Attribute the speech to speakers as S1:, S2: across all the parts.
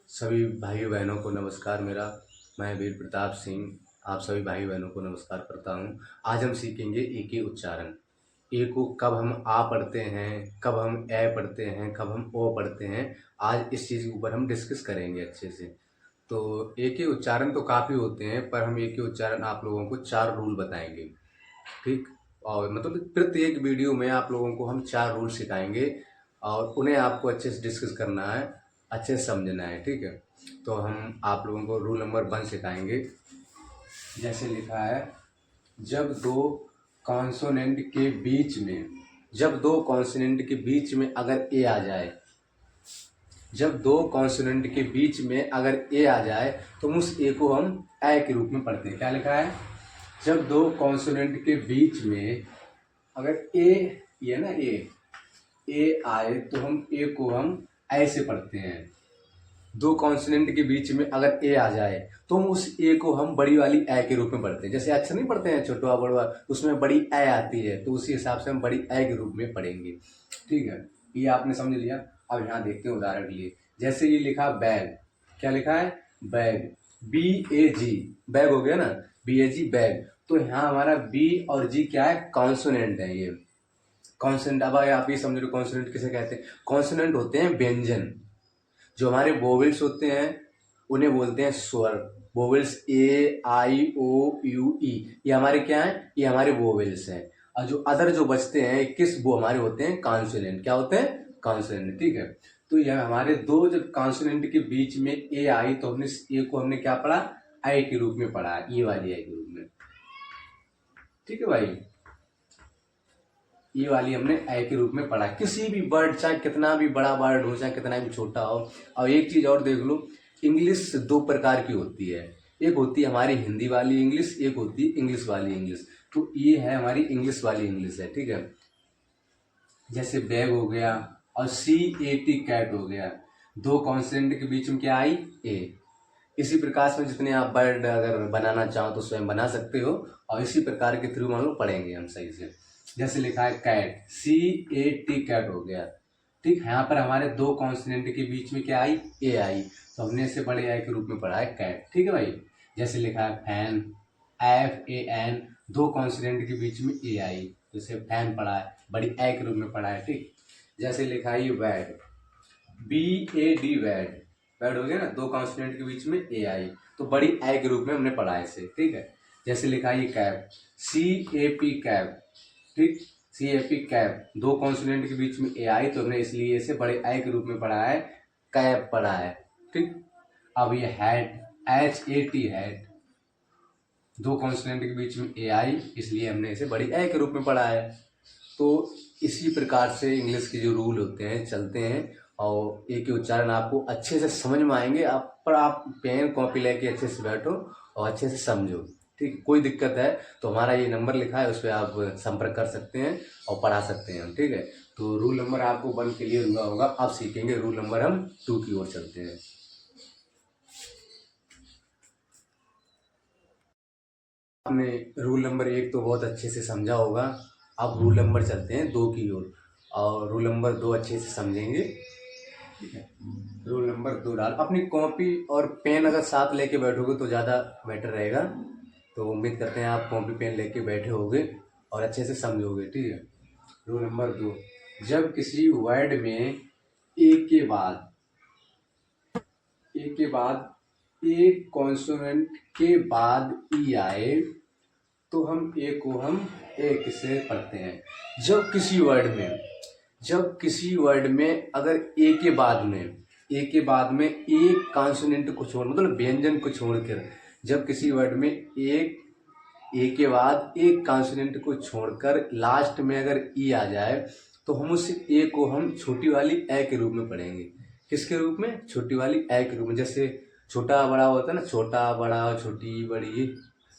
S1: सभी भाइयों बहनों को नमस्कार मेरा। मैं वीर प्रताप सिंह आप सभी भाई बहनों को नमस्कार करता हूँ। आज हम सीखेंगे ए के उच्चारण। ए को कब हम आ पढ़ते हैं, कब हम ए पढ़ते हैं, कब हम ओ पढ़ते हैं। आज इस चीज़ के ऊपर हम डिस्कस करेंगे अच्छे से। तो ए के उच्चारण तो काफ़ी होते हैं, पर हम ए के उच्चारण आप लोगों को 4 रूल बताएंगे। ठीक। और मतलब प्रत्येक वीडियो में आप लोगों को हम 4 रूल सिखाएंगे और उन्हें आपको अच्छे से डिस्कस करना है, अच्छे से समझना है। ठीक है। तो हम आप लोगों को रूल नंबर 1 सिखाएंगे। जैसे लिखा है, जब दो कॉन्सोनेंट के बीच में जब दो कॉन्सोनेंट के बीच में अगर ए आ जाए, जब दो कॉन्सोनेंट के बीच में अगर ए आ जाए तो उस ए को हम ए के रूप में पढ़ते हैं। क्या लिखा है? जब दो कॉन्सोनेंट के बीच में अगर ए, ये ना ए आए तो हम ए को हम ऐसे पढ़ते हैं। दो कॉन्सोनेंट के बीच में अगर ए आ जाए तो हम उस ए को हम बड़ी वाली ए के रूप में पढ़ते हैं। जैसे अक्षर नहीं पढ़ते हैं छोटा बड़ा, उसमें बड़ी ए आती है तो उसी हिसाब से हम बड़ी ए के रूप में पढ़ेंगे। ठीक है, ये आपने समझ लिया। अब यहाँ देखते हैं उदाहरण के लिए। जैसे ये लिखा बैग, क्या लिखा है? बैग, BAG, बैग हो गया ना, BAG बैग। तो यहाँ हमारा बी और जी क्या है? कॉन्सोनेंट है। ये कॉन्सोनेंट, अब आप ये समझ लो कॉन्सोनेंट किसे कहते हैं। कॉन्सोनेंट होते हैं व्यंजन। जो हमारे वोवेल्स होते हैं उन्हें बोलते हैं स्वर। Vowels A I O U E, ये हमारे क्या है? ये हमारे वोवेल्स हैं। और जो अदर जो बचते हैं 21, वो हमारे होते हैं कॉन्सोनेंट। क्या होते हैं? कॉन्सोनेंट। ठीक है। तो यह हमारे दो जब कॉन्सोनेंट के बीच में ए आई तो हमने ए को हमने क्या पढ़ा? आई के रूप में पढ़ा, ये वाली आई के रूप में। ठीक है भाई, ये वाली हमने ए के रूप में पढ़ा। किसी भी वर्ड, चाहे कितना भी बड़ा वर्ड हो, चाहे कितना भी छोटा हो। और एक चीज और देख लो, इंग्लिश 2 प्रकार की होती है। एक होती है हमारी हिंदी वाली इंग्लिश, एक होती है इंग्लिश वाली इंग्लिश। तो ये है हमारी इंग्लिश वाली इंग्लिश है। ठीक है। जैसे बैग हो गया और CAT कैट हो गया, दो कॉन्सोनेंट के बीच में क्या आई? ए। इसी प्रकार से जितने आप वर्ड अगर बनाना चाहो तो स्वयं बना सकते हो, और इसी प्रकार के थ्रू हम लोग पढ़ेंगे हम सही से। जैसे लिखा है कैट, CAT कैट हो गया। ठीक है, यहाँ पर हमारे दो कॉन्सोनेंट के बीच में क्या आई? ए आई, तो हमने इसे बड़े आई के रूप में पढ़ा है कैट। ठीक है भाई। जैसे लिखा है फैन, FAN, दो कॉन्सोनेंट के बीच में ए आई तो इसे फैन पढ़ा है, बड़ी ए के रूप में पढ़ा है। ठीक। जैसे लिखा है बैड, BAD बैड, बैड हो गया ना, दो कॉन्सोनेंट के बीच में ए आई तो बड़ी ए के रूप में हमने पढ़ा है इसे। ठीक है। जैसे लिखा है कैप, CAP कैप। ठीक, CAP कैप, दो कॉन्सोनेंट के बीच में ए आई तो हमने इसलिए इसे बड़े ए के रूप में पढ़ा है, कैप पढ़ा है। ठीक। अब ये हैट, HAT हैट, दो कॉन्सोनेंट के बीच में ए आई इसलिए हमने इसे बड़ी ए के रूप में पढ़ा है। तो इसी प्रकार से इंग्लिश के जो रूल होते हैं चलते हैं, और एक ही उच्चारण आपको अच्छे से समझ में आएंगे। आप पेन कॉपी लेके अच्छे से बैठो और अच्छे से समझो। ठीक, कोई दिक्कत है तो हमारा ये नंबर लिखा है, उस पर आप संपर्क कर सकते हैं और पढ़ा सकते हैं हम। ठीक है। तो रूल नंबर आपको 1 क्लियर हुआ होगा। अब सीखेंगे रूल नंबर हम 2 की ओर चलते हैं। आपने रूल नंबर 1 तो बहुत अच्छे से समझा होगा। अब रूल नंबर चलते हैं 2 की ओर, और रूल नंबर 2 अच्छे से समझेंगे। ठीक है। रूल नंबर 2 डाल, अपनी कॉपी और पेन अगर साथ लेके बैठोगे तो ज़्यादा बेटर रहेगा। तो उम्मीद करते हैं आप कॉपी पेन लेके बैठे होगे और अच्छे से समझोगे। ठीक है। रूल नंबर 2, जब किसी वर्ड में ए के बाद एक कॉन्सोनेंट के बाद ई आए तो हम ए को हम एक से पढ़ते हैं। जब किसी वर्ड में अगर ए के बाद में एक कॉन्सोनेंट को छोड़, मतलब व्यंजन को छोड़कर, जब किसी वर्ड में एक ए के बाद एक कॉन्सोनेंट को छोड़कर लास्ट में अगर ई आ जाए तो हम उस ए को हम छोटी वाली ए के रूप में पढ़ेंगे। किसके रूप में? छोटी वाली ए के रूप में। जैसे छोटा बड़ा होता है ना, छोटा बड़ा छोटी बड़ी,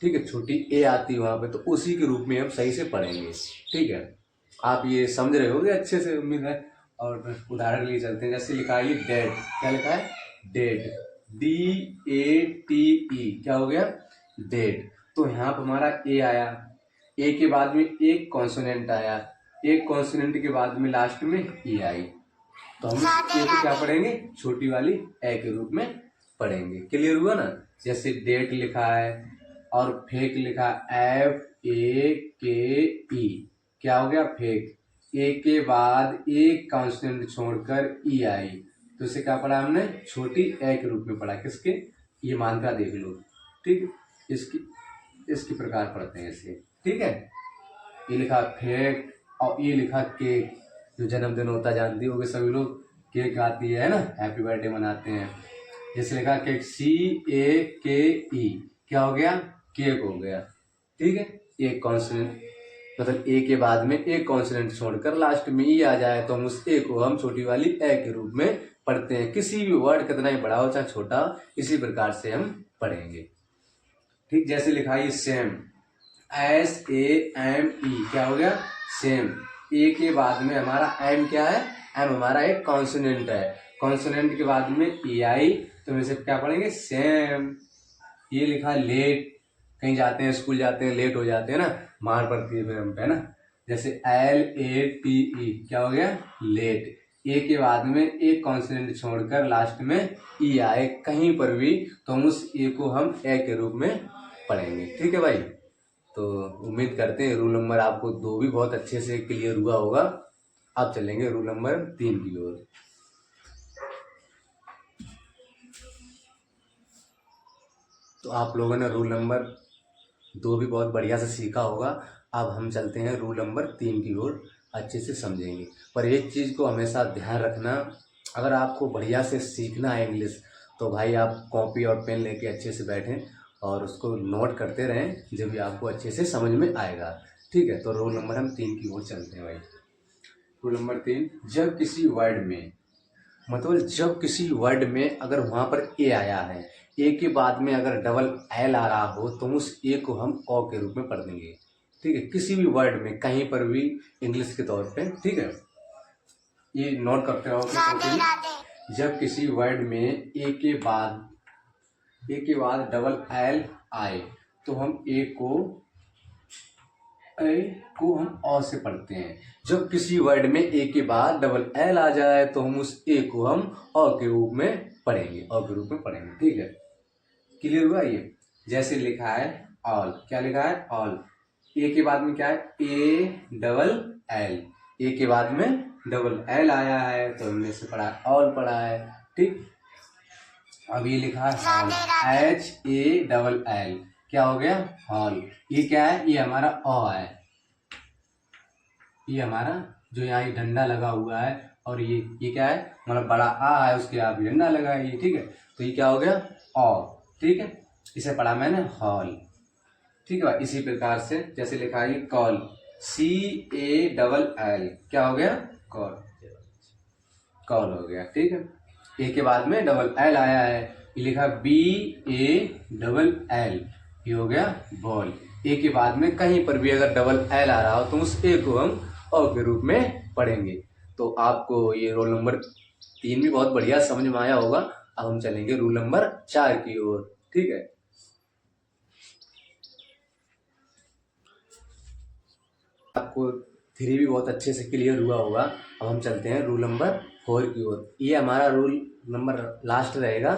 S1: ठीक है, छोटी ए आती है वहां पे, तो उसी के रूप में हम सही से पढ़ेंगे। ठीक है। आप ये समझ रहे होगे अच्छे से, उम्मीद है। और उदाहरण लिए चलते हैं। जैसे लिखा है डेड, क्या लिखा है? डेड, DATE, क्या हो गया? डेड। तो यहाँ पर हमारा ए आया, ए के बाद में एक कॉन्सोनेंट आया, एक कॉन्सोनेंट के बाद में लास्ट में ई आई, तो हम ए को क्या पढ़ेंगे, छोटी वाली ए के रूप में पढ़ेंगे। क्लियर हुआ ना। जैसे डेट लिखा है और फेक लिखा FAKE, क्या हो गया फेक। ए के बाद एक कॉन्स्टेंट छोड़कर ई आई, तो इसे क्या पढ़ा हमने, छोटी ए के रूप में पढ़ा। किसके, ये मात्रा देख लो, ठीक। इसकी प्रकार पढ़ते हैं इसे, ठीक है। ये लिखा फेक और ये लिखा केक, जो जन्मदिन होता जानती होगे सभी लोग, केक आती है ना, हैप्पी बर्थडे मनाते हैं। जैसे लिखा केक CAKE, क्या हो गया, केक हो गया, ठीक है। एक कॉन्सोनेंट मतलब ए के बाद में एक कॉन्सोनेंट छोड़कर लास्ट में ई आ जाए तो हम उस ए को हम छोटी वाली ए के रूप में पढ़ते हैं। किसी भी वर्ड कितना ही बड़ा हो चाहे छोटा, इसी प्रकार से हम पढ़ेंगे, ठीक। जैसे लिखा है सेम, SAME, क्या हो गया, सेम। ए के बाद में हमारा एम क्या है, एम हमारा एक कॉन्सोनेंट है। कॉन्सोनेंट के बाद में ई आई, तो हम इसे क्या पढ़ेंगे, सेम। ये लिखा लेट, कहीं जाते हैं, स्कूल जाते हैं, लेट हो जाते हैं ना, मार पड़ती है फिर हम पे ना। जैसे LATE, क्या हो गया, लेट। ए के बाद में एक कॉन्सोनेंट छोड़कर लास्ट में ई आए कहीं पर भी, तो हम उस ए को हम ए के रूप में पढ़ेंगे, ठीक है भाई। तो उम्मीद करते हैं रूल नंबर आपको 2 भी बहुत अच्छे से क्लियर हुआ होगा। अब चलेंगे रूल नंबर 3 की ओर। तो आप लोगों ने रूल नंबर 2 भी बहुत बढ़िया से सीखा होगा। अब हम चलते हैं रूल नंबर 3 की ओर, अच्छे से समझेंगे। पर एक चीज़ को हमेशा ध्यान रखना, अगर आपको बढ़िया से सीखना है इंग्लिश, तो भाई आप कॉपी और पेन लेके अच्छे से बैठें और उसको नोट करते रहें, जब भी आपको अच्छे से समझ में आएगा, ठीक है। तो रूल नंबर हम 3 की ओर चलते हैं भाई। रूल नंबर 3, जब किसी वर्ड में, मतलब जब किसी वर्ड में अगर वहाँ पर ए आया है, ए के बाद में अगर डबल एल आ रहा हो, तो उस ए को हम ओ के रूप में पढ़ देंगे, ठीक है। किसी भी वर्ड में कहीं पर भी इंग्लिश के तौर पे, ठीक है। ये नोट करते रहो। जब किसी वर्ड में ए के बाद डबल एल आए, तो हम ए को हम ओ से पढ़ते हैं। जब किसी वर्ड में ए के बाद डबल एल आ जाए, तो हम उस ए को हम ओ के रूप में पढ़ेंगे, ओ के रूप में पढ़ेंगे, ठीक है। क्लियर हुआ ये। जैसे लिखा है ऑल, क्या लिखा है, ऑल। ए के बाद में क्या है, ALL, ए के बाद में डबल एल आया है, तो हमने इसे पढ़ा, ऑल पढ़ा है, ठीक। अब ये लिखा है HALL, क्या हो गया, हॉल। ये क्या है, ये हमारा ओ है, ये हमारा जो यहाँ डंडा लगा हुआ है, और ये क्या है, मतलब बड़ा आ है, उसके आप डंडा लगा है ये, ठीक है। तो ये क्या हो गया, ओ, ठीक है। इसे पढ़ा मैंने हॉल, ठीक है भाई। इसी प्रकार से जैसे लिखा है कॉल, CALL, क्या हो गया, कॉल, कॉल हो गया, ठीक है। ए के बाद में डबल एल आया है, ये लिखा BALL, ये हो गया बॉल। ए के बाद में कहीं पर भी अगर डबल एल आ रहा हो, तो उस ए को हम ओ के रूप में पढ़ेंगे। तो आपको ये रोल नंबर 3 भी बहुत बढ़िया समझ में आया होगा। अब हम चलेंगे रूल नंबर 4 की ओर, ठीक है। आपको 3 भी बहुत अच्छे से क्लियर हुआ होगा। अब हम चलते हैं रूल नंबर 4 की ओर। ये हमारा रूल नंबर लास्ट रहेगा।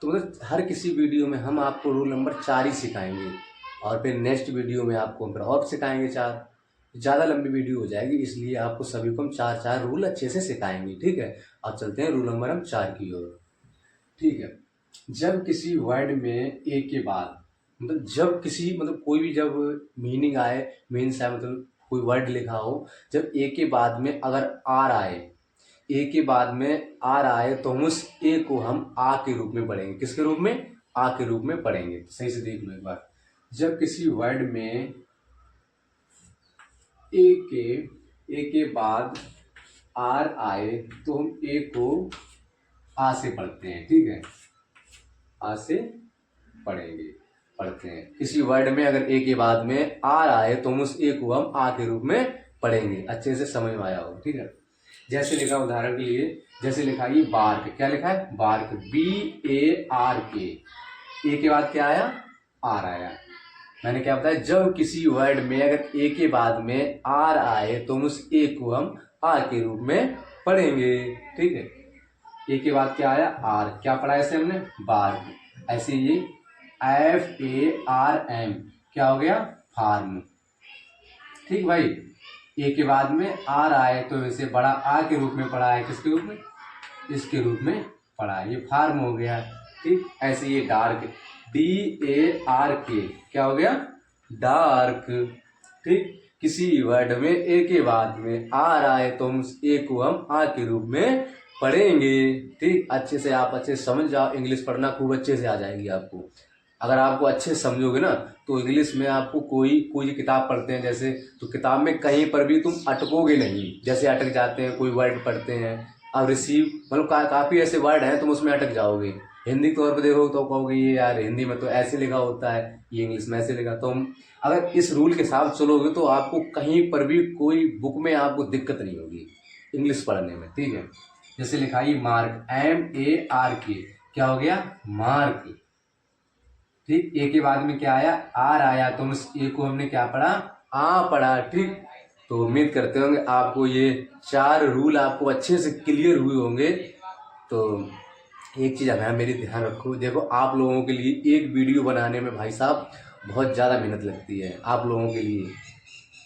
S1: तो मतलब हर किसी वीडियो में हम आपको रूल नंबर 4 ही सिखाएंगे, और फिर नेक्स्ट वीडियो में आपको हम और सिखाएंगे 4। ज़्यादा लंबी वीडियो हो जाएगी, इसलिए आपको सभी को हम 4 रूल अच्छे से सिखाएंगे, ठीक है। अब चलते हैं रूल नंबर हम 4 की ओर, ठीक है। जब किसी वर्ड में ए के बाद, मतलब जब किसी, मतलब कोई भी जब मीनिंग आए, मीन्स आए, मतलब कोई वर्ड लिखा हो, जब ए के बाद में अगर आर आए, ए के बाद में आर आए, तो हम उस ए को हम आ के रूप में पढ़ेंगे। किसके रूप में, आ के रूप में पढ़ेंगे। सही से देख लो एक बार। जब किसी वर्ड में ए के बाद आर आए, तो हम ए को आ से पढ़ते हैं, ठीक है। आ से पढ़ते हैं। किसी वर्ड में अगर ए के बाद में आर आए, तो हम उस ए को हम आ के रूप में पढ़ेंगे। अच्छे से समझ में आया हो, ठीक है। जैसे लिखा, उदाहरण के लिए जैसे लिखा है बार्क, क्या लिखा है, बार्क, BARK। ए के बाद क्या आया, आर आया। मैंने क्या बताया, जब किसी वर्ड में अगर ए के बाद में आर आए, तो हम उस ए को हम आ के रूप में पढ़ेंगे। ठीक है, ए के बाद क्या आया आर, क्या पढ़ा ऐसे हमने बार्क। ऐसे ये FARM क्या हो गया फार्म। ठीक भाई, ए के बाद में आर आए तो इसे बड़ा आ के रूप में पढ़ा है, किसके रूप में, इसके रूप में पढ़ा है, ये फार्म हो गया। ठीक, ऐसे ये डार्क DARK क्या हो गया डार्क। ठीक, किसी वर्ड में ए के बाद में आर आए तो हम ए को हम आ के रूप में पढ़ेंगे। ठीक, अच्छे से आप अच्छे से समझ जाओ, इंग्लिश पढ़ना खूब अच्छे से आ जाएगी आपको। अगर आपको अच्छे से समझोगे ना तो इंग्लिश में आपको कोई किताब पढ़ते हैं जैसे, तो किताब में कहीं पर भी तुम अटकोगे नहीं। जैसे अटक जाते हैं, कोई वर्ड पढ़ते हैं अब रिसीव, मतलब काफ़ी ऐसे वर्ड हैं तुम उसमें अटक जाओगे। हिंदी तौर पर देखो तो कहोगे ये यार हिंदी में तो ऐसे लिखा होता है, ये इंग्लिश में ऐसे लिखा। तो हम अगर इस रूल के साथ चलोगे तो आपको कहीं पर भी कोई बुक में आपको दिक्कत नहीं होगी इंग्लिश पढ़ने में। ठीक है, जैसे लिखा है मार्क MARK क्या हो गया मार्क। ठीक, ए के बाद में क्या आया आर आया तो उस ए को हमने क्या पढ़ा आ पढ़ा। ठीक, तो उम्मीद करते होंगे आपको ये 4 रूल आपको अच्छे से क्लियर हुए होंगे। तो एक चीज़ हमें मेरी ध्यान रखो, देखो आप लोगों के लिए एक वीडियो बनाने में भाई साहब बहुत ज़्यादा मेहनत लगती है आप लोगों के लिए।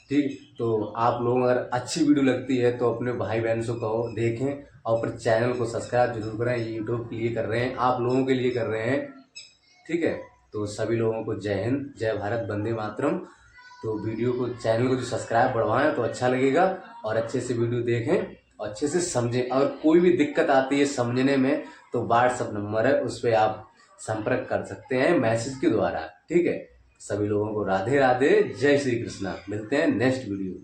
S1: ठीक, तो आप लोगों अगर अच्छी वीडियो लगती है तो अपने भाई बहन से कहो देखें, और फिर चैनल को सब्सक्राइब जरूर करें। यूट्यूब के लिए कर रहे हैं, आप लोगों के लिए कर रहे हैं। ठीक है, तो सभी लोगों को जय हिंद, जय भारत, वंदे मातरम। तो वीडियो को चैनल को जो सब्सक्राइब बढ़वाएं तो अच्छा लगेगा, और अच्छे से वीडियो देखें और अच्छे से समझें। और कोई भी दिक्कत आती है समझने में तो व्हाट्सअप नंबर है, उस पर आप संपर्क कर सकते हैं मैसेज के द्वारा। ठीक है, सभी लोगों को राधे राधे, जय श्री कृष्णा। मिलते हैं नेक्स्ट वीडियो।